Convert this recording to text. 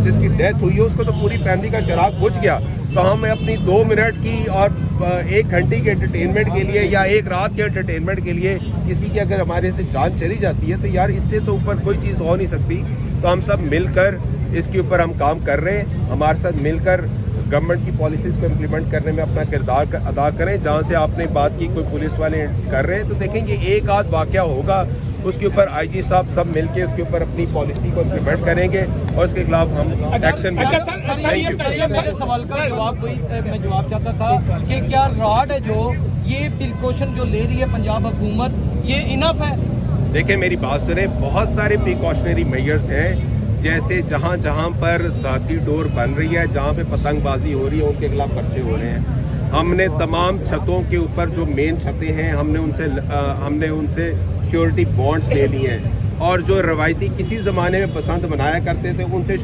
जिसकी डेथ हुई है उसको तो पूरी फैमिली का चिराग बुझ गया, तो हम अपनी 2 मिनट की और 1 घंटे के एंटरटेनमेंट के लिए या 1 रात के एंटरटेनमेंट के लिए किसी की अगर हमारे से जान चली जाती है तो यार इससे तो ऊपर कोई चीज़ हो नहीं सकती। तो हम सब मिलकर इसके ऊपर हम काम कर रहे हैं, हमारे साथ मिलकर गवर्नमेंट की पॉलिसीज़ को इम्प्लीमेंट करने में अपना किरदार अदा करें। जहाँ से आपने बात की कोई पुलिस वाले कर रहे हैं तो देखेंगे एक आध वाक़या होगा, उसके ऊपर आईजी साहब सब मिलके उसके ऊपर अपनी पॉलिसी को इम्प्लीमेंट करेंगे और उसके खिलाफ हम एक्शन लेंगे। मेरे सवाल का जवाब मैं जवाब चाहता था कि क्या रॉड है जो ये प्रिकॉशन जो ले रही है पंजाब हुकूमत, ये इनफ है? देखिए मेरी बात सुने, बहुत सारे प्रिकॉशनरी मेजर्स हैं, जैसे जहाँ जहाँ पर धाती डोर बन रही है, जहाँ पे पतंगबाजी हो रही है उनके खिलाफ पर्चे हो रहे हैं। हमने तमाम छतों के ऊपर जो मेन छतें हैं हमने उनसे श्योरिटी बॉन्ड्स ले लिए हैं और जो रवायती किसी ज़माने में पसंद बनाया करते थे उनसे